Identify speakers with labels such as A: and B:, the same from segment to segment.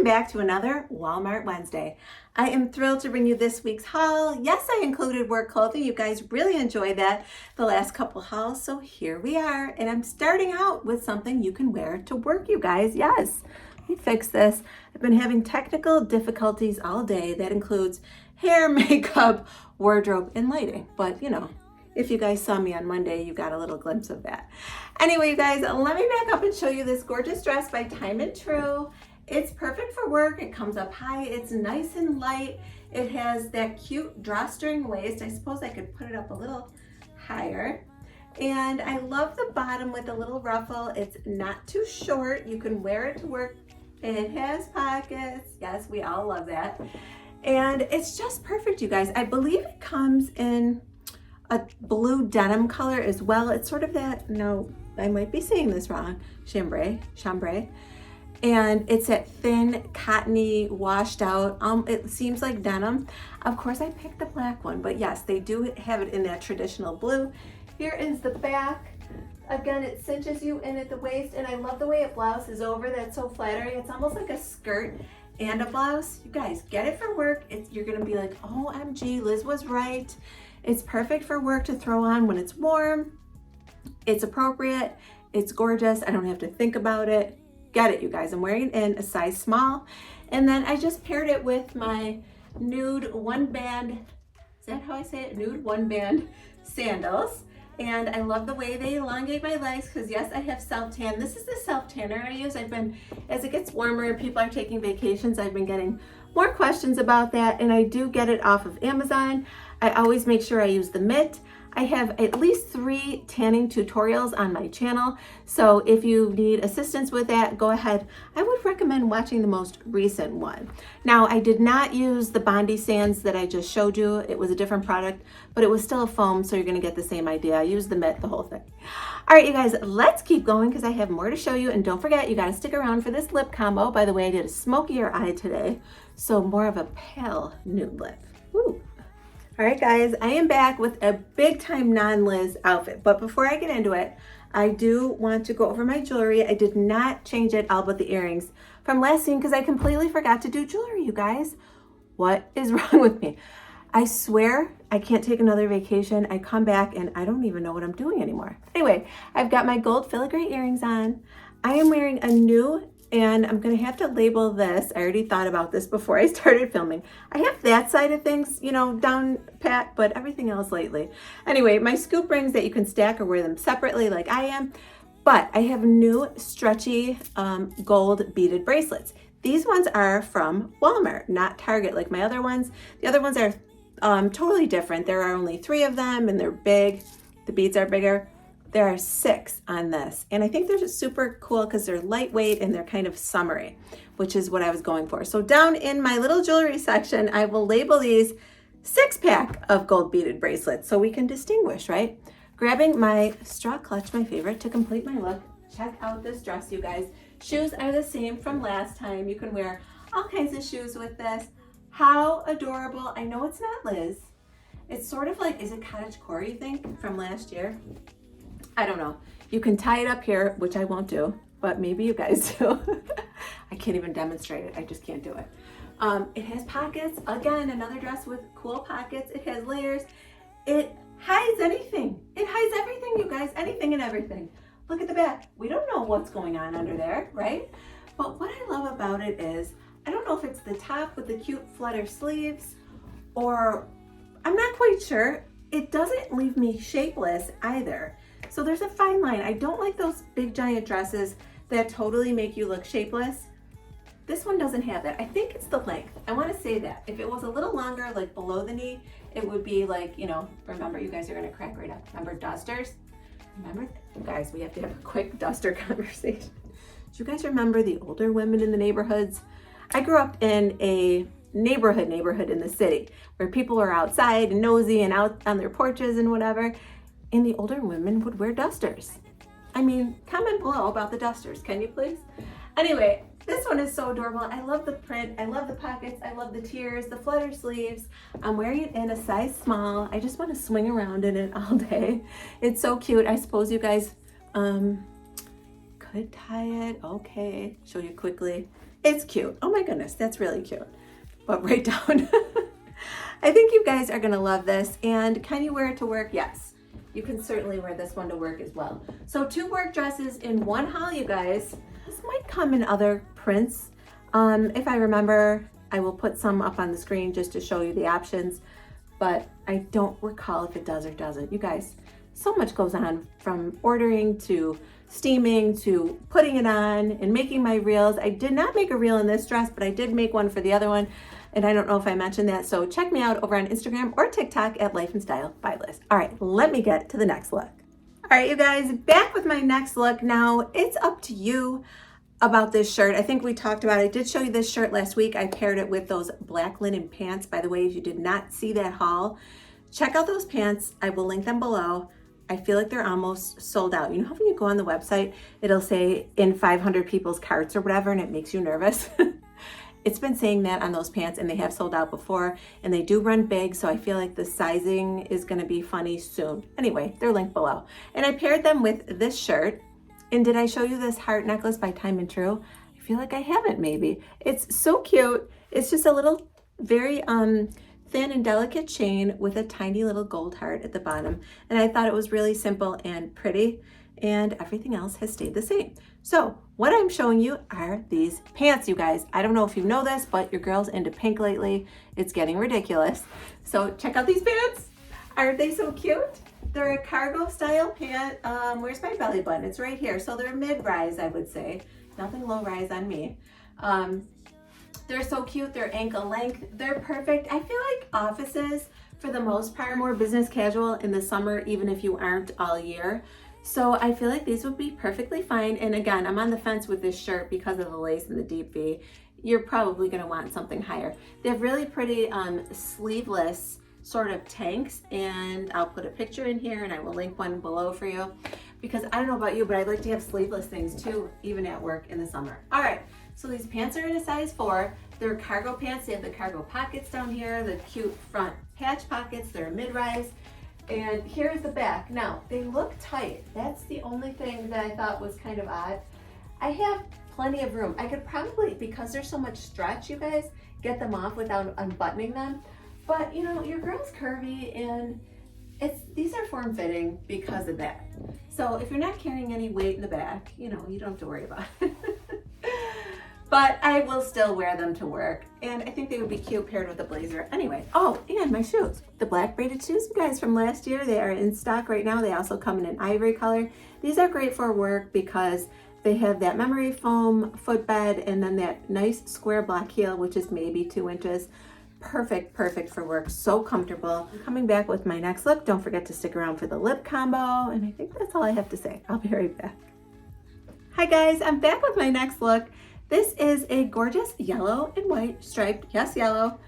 A: back to another Walmart Wednesday. I am thrilled to bring you this week's haul. Yes, I included work clothing. You guys really enjoyed that the last couple hauls, so here we are. And I'm starting out with something you can wear to work, you guys. Yes, let me fix this. I've been having technical difficulties all day. That includes hair, makeup, wardrobe, and lighting. But you know, if you guys saw me on Monday, you got a little glimpse of that. Anyway, you guys, let me back up and show you this gorgeous dress by Time and True. It's perfect for work. It comes up high. It's nice and light. It has that cute drawstring waist. I suppose I could put it up a little higher. And I love the bottom with a little ruffle. It's not too short. You can wear it to work. It has pockets. Yes, we all love that. And it's just perfect, you guys. I believe it comes in a blue denim color as well. It's sort of that, no, I might be saying this wrong, Chambray. And it's that thin, cottony, washed out, it seems like denim. Of course, I picked the black one, but yes, they do have it in that traditional blue. Here is the back. Again, it cinches you in at the waist, and I love the way it blouses over. That's so flattering. It's almost like a skirt and a blouse. You guys, get it for work. You're gonna be like, OMG, Liz was right. It's perfect for work to throw on when it's warm. It's appropriate. It's gorgeous. I don't have to think about it. Get it, you guys. I'm wearing it in a size small. And then I just paired it with my Nude one band, is that how I say it? Nude one band sandals. And I love the way they elongate my legs because yes, I have self-tan. This is the self-tanner I use. As it gets warmer and people are taking vacations, I've been getting more questions about that, and I do get it off of Amazon. I always make sure I use the mitt. I have at least 3 tanning tutorials on my channel, so if you need assistance with that, go ahead. I would recommend watching the most recent one. Now, I did not use the Bondi Sands that I just showed you. It was a different product, but it was still a foam, so you're gonna get the same idea. I used the mitt, the whole thing. All right, you guys, let's keep going because I have more to show you, and don't forget, you gotta stick around for this lip combo. By the way, I did a smokier eye today, so more of a pale nude lip. Woo. All right, guys, I am back with a big time non-Liz outfit. But before I get into it, I do want to go over my jewelry. I did not change it all but the earrings from last scene because I completely forgot to do jewelry, you guys. What is wrong with me? I swear I can't take another vacation. I come back and I don't even know what I'm doing anymore. Anyway, I've got my gold filigree earrings on. I am wearing a new, and I'm gonna have to label this. I already thought about this before I started filming. I have that side of things, you know, down pat, but everything else lately. Anyway, my scoop rings that you can stack or wear them separately like I am, but I have new stretchy gold beaded bracelets. These ones are from Walmart, not Target like my other ones. The other ones are totally different. There are only 3 of them and they're big. The beads are bigger. There are 6 on this, and I think they're just super cool because they're lightweight and they're kind of summery, which is what I was going for. So down in my little jewelry section, I will label these 6-pack of gold beaded bracelets so we can distinguish, right? Grabbing my straw clutch, my favorite, to complete my look. Check out this dress, you guys. Shoes are the same from last time. You can wear all kinds of shoes with this. How adorable. I know it's not Liz. It's sort of like, is it cottagecore, you think, from last year? I don't know. You can tie it up here, which I won't do, but maybe you guys do. I can't even demonstrate it. I just can't do it. It has pockets. Again, another dress with cool pockets. It has layers. It hides anything. It hides everything, you guys. Anything and everything. Look at the back. We don't know what's going on under there, right? But what I love about it is, I don't know if it's the top with the cute flutter sleeves or I'm not quite sure. It doesn't leave me shapeless either. So there's a fine line. I don't like those big giant dresses that totally make you look shapeless. This one doesn't have that. I think it's the length. I want to say that. If it was a little longer, like below the knee, it would be like, you know, remember, you guys are going to crack right up. Remember dusters? Remember, guys, we have to have a quick duster conversation. Do you guys remember the older women in the neighborhoods? I grew up in a neighborhood in the city where people were outside and nosy and out on their porches and whatever. And the older women would wear dusters. I mean, comment below about the dusters, can you please? Anyway, this one is so adorable. I love the print, I love the pockets, I love the tiers, the flutter sleeves. I'm wearing it in a size small. I just want to swing around in it all day. It's so cute. I suppose you guys could tie it. Okay, show you quickly. It's cute. Oh my goodness, that's really cute. But right down. I think you guys are gonna love this. And can you wear it to work? Yes. You can certainly wear this one to work as well. So 2 work dresses in one haul, you guys. This might come in other prints. If I remember, I will put some up on the screen just to show you the options, but I don't recall if it does or doesn't. You guys, so much goes on from ordering to steaming to putting it on and making my reels. I did not make a reel in this dress, but I did make one for the other one. And I don't know if I mentioned that. So check me out over on Instagram or TikTok at Life and Style by Liz. All right, let me get to the next look. All right, you guys, back with my next look. Now it's up to you about this shirt. I think we talked about it. I did show you this shirt last week. I paired it with those black linen pants. By the way, if you did not see that haul, check out those pants. I will link them below. I feel like they're almost sold out. You know how when you go on the website, it'll say in 500 people's carts or whatever, and it makes you nervous? It's been saying that on those pants, and they have sold out before, and they do run big, so I feel like the sizing is gonna be funny soon. Anyway, they're linked below. And I paired them with this shirt. And did I show you this heart necklace by Time and True? I feel like I haven't, maybe. It's so cute. It's just a little, very thin and delicate chain with a tiny little gold heart at the bottom. And I thought it was really simple and pretty, and everything else has stayed the same. So what I'm showing you are these pants, you guys. I don't know if you know this, but your girl's into pink lately. It's getting ridiculous. So check out these pants. Aren't they so cute? They're a cargo style pant. Where's my belly button? It's right here. So they're mid-rise, I would say. Nothing low-rise on me. They're so cute. They're ankle length. They're perfect. I feel like offices, for the most part, are more business casual in the summer, even if you aren't all year. So I feel like these would be perfectly fine. And again, I'm on the fence with this shirt because of the lace and the deep V. You're probably gonna want something higher. They have really pretty sleeveless sort of tanks, and I'll put a picture in here and I will link one below for you, because I don't know about you, but I'd like to have sleeveless things too, even at work in the summer. All right, so these pants are in a size 4. They're cargo pants. They have the cargo pockets down here, the cute front patch pockets. They're mid-rise. And here's the back. Now, they look tight. That's the only thing that I thought was kind of odd. I have plenty of room. I could probably, because there's so much stretch, you guys, get them off without unbuttoning them. But you know, your girl's curvy, and these are form-fitting because of that. So if you're not carrying any weight in the back, you know, you don't have to worry about it. But I will still wear them to work, and I think they would be cute paired with a blazer. Anyway, oh, and my shoes. The black braided shoes, you guys, from last year, they are in stock right now. They also come in an ivory color. These are great for work because they have that memory foam footbed and then that nice square black heel, which is maybe 2 inches. Perfect for work, so comfortable. I'm coming back with my next look. Don't forget to stick around for the lip combo, and I think that's all I have to say. I'll be right back. Hi guys, I'm back with my next look. This is a gorgeous yellow and white striped, yes, yellow,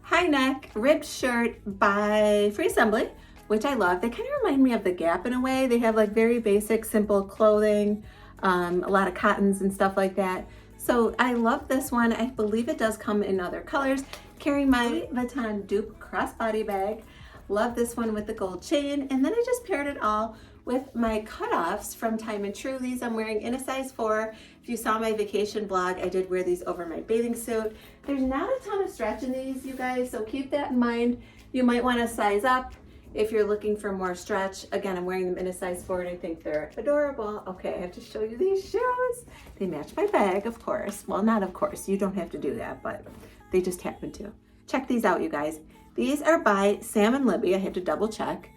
A: high neck ribbed shirt by Free Assembly, which I love. They kind of remind me of the Gap in a way. They have like very basic, simple clothing, a lot of cottons and stuff like that. So I love this one. I believe it does come in other colors. Carrying my Louis Vuitton dupe crossbody bag. Love this one with the gold chain. And then I just paired it all with my cutoffs from Time and True. These I'm wearing in a size 4. If you saw my vacation vlog, I did wear these over my bathing suit. There's not a ton of stretch in these, you guys, so keep that in mind. You might want to size up if you're looking for more stretch. Again, I'm wearing them in a size 4 and I think they're adorable. Okay, I have to show you these shoes. They match my bag, of course. Well, not of course, you don't have to do that, but they just happen to. Check these out, you guys. These are by Sam and Libby. I have to double check.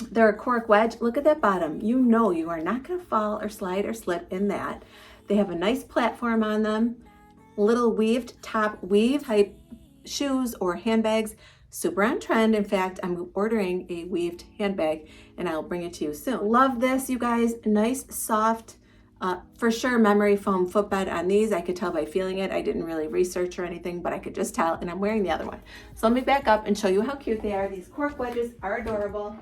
A: They're a cork wedge. Look at that bottom. You know you are not going to fall or slide or slip in that. They have a nice platform on them. Little weaved top weave type shoes or handbags. Super on trend. In fact, I'm ordering a weaved handbag and I'll bring it to you soon. Love this, you guys. Nice, soft, for sure memory foam footbed on these. I could tell by feeling it. I didn't really research or anything, but I could just tell, and I'm wearing the other one. So let me back up and show you how cute they are. These cork wedges are adorable.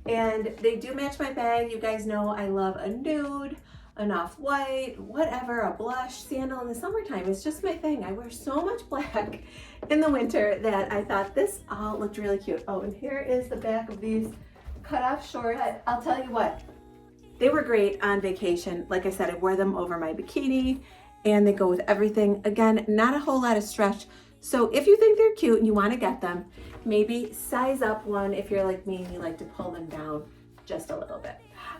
A: And they do match my bag. You guys know I love a nude, an off-white, whatever, a blush sandal in the summertime. It's just my thing. I wear so much black in the winter that I thought this all looked really cute. Oh, and here is the back of these cut-off shorts. I'll tell you what, they were great on vacation. Like I said, I wore them over my bikini, and they go with everything. Again, not a whole lot of stretch. So if you think they're cute and you want to get them, maybe size up one if you're like me and you like to pull them down just a little bit.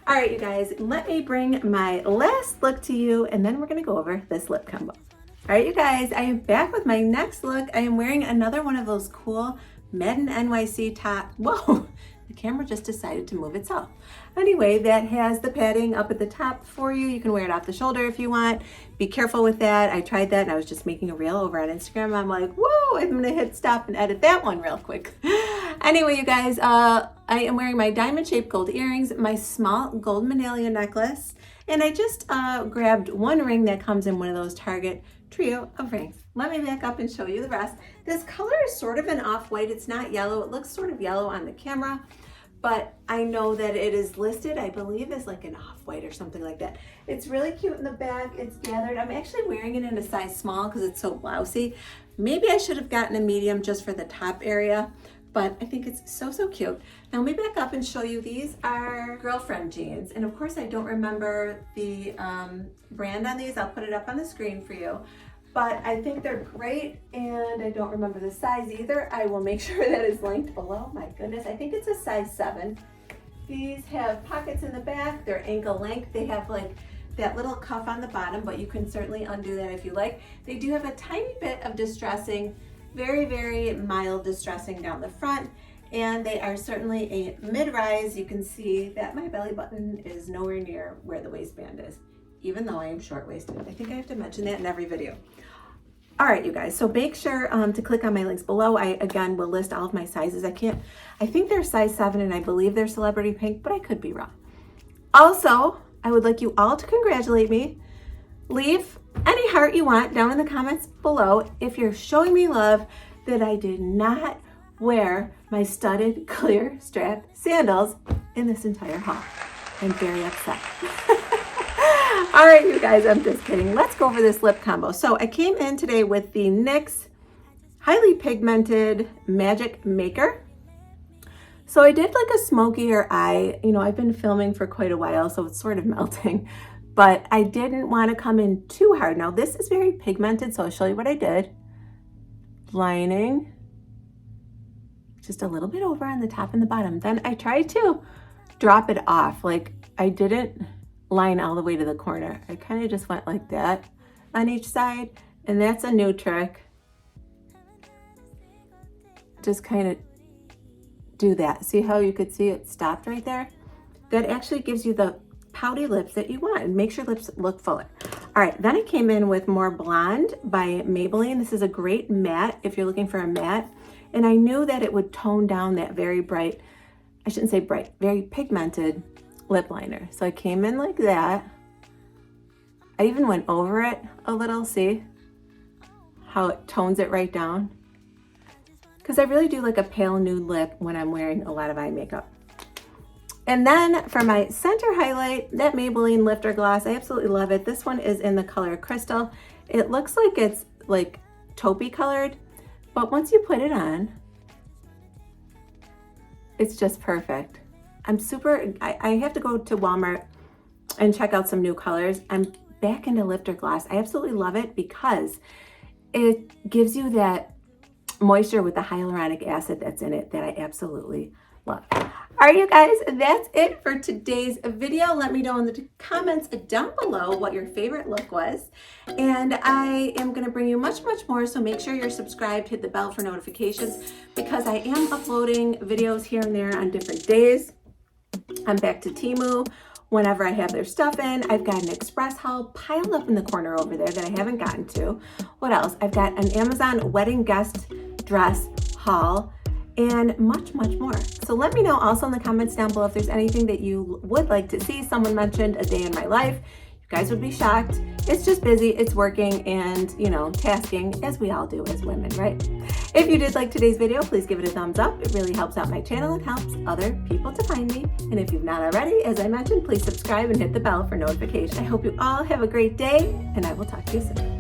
A: All right, you guys, let me bring my last look to you, and then we're going to go over this lip combo. All right, you guys, I am back with my next look. I am wearing another one of those cool Made in NYC top. Whoa, the camera just decided to move itself. Anyway, that has the padding up at the top for you. You can wear it off the shoulder if you want. Be careful with that. I tried that and I was just making a reel over on Instagram. I'm like, whoa, I'm gonna hit stop and edit that one real quick. Anyway, you guys, I am wearing my diamond shaped gold earrings, my small gold medallion necklace, and I just grabbed one ring that comes in one of those Target trio of rings. Let me back up and show you the rest. This color is sort of an off-white. It's not yellow. It looks sort of yellow on the camera, but I know that it is listed, I believe, as like an off-white or something like that. It's really cute in the back. It's gathered. I'm actually wearing it in a size small because it's so blousy. Maybe I should have gotten a medium just for the top area, but I think it's so, so cute. Now let me back up and show you. These are girlfriend jeans. And of course I don't remember the brand on these. I'll put it up on the screen for you. But I think they're great, and I don't remember the size either. I will make sure that is linked below. My goodness, I think it's a size 7. These have pockets in the back. They're ankle length. They have like that little cuff on the bottom, but you can certainly undo that if you like. They do have a tiny bit of distressing, very, very mild distressing down the front, and they are certainly a mid-rise. You can see that my belly button is nowhere near where the waistband is, even though I am short-waisted. I think I have to mention that in every video. All right, you guys, so make sure to click on my links below. I, again, will list all of my sizes. I think they're size 7, and I believe they're celebrity pink, but I could be wrong. Also, I would like you all to congratulate me. Leave any heart you want down in the comments below if you're showing me love that I did not wear my studded clear strap sandals in this entire haul. I'm very upset. All right, you guys, I'm just kidding. Let's go over this lip combo. So I came in today with the NYX Highly Pigmented Magic Maker. So I did like a smokier eye. You know, I've been filming for quite a while, so it's sort of melting, but I didn't want to come in too hard. Now this is very pigmented, so I'll show you what I did. Lining just a little bit over on the top and the bottom. Then I tried to drop it off. Like I didn't line all the way to the corner. I kind of just went like that on each side, and that's a new trick. Just kind of do that. See how you could see it stopped right there? That actually gives you the pouty lips that you want and makes your lips look fuller. All right, then I came in with more Blonde by Maybelline. This is a great matte if you're looking for a matte, and I knew that it would tone down that very bright, I shouldn't say bright, very pigmented lip liner. So I came in like that. I even went over it a little. See how it tones it right down? Because I really do like a pale nude lip when I'm wearing a lot of eye makeup. And then for my center highlight, that Maybelline Lifter Gloss, I absolutely love it. This one is in the color Crystal. It looks like it's like taupey colored, but once you put it on, it's just perfect. I have to go to Walmart and check out some new colors. I'm back into Lifter Gloss. I absolutely love it because it gives you that moisture with the hyaluronic acid that's in it that I absolutely love. All right, you guys, that's it for today's video. Let me know in the comments down below what your favorite look was. And I am gonna bring you much, much more, so make sure you're subscribed, hit the bell for notifications, because I am uploading videos here and there on different days. I'm back to Temu whenever I have their stuff in. I've got an express haul piled up in the corner over there that I haven't gotten to. What else? I've got an Amazon wedding guest dress haul and much, much more. So let me know also in the comments down below if there's anything that you would like to see. Someone mentioned a day in my life. You guys would be shocked. It's just busy, it's working, and you know, tasking, as we all do as women, right? If you did like today's video, please give it a thumbs up. It really helps out my channel and helps other people to find me. And if you've not already, as I mentioned, please subscribe and hit the bell for notifications. I hope you all have a great day, and I will talk to you soon.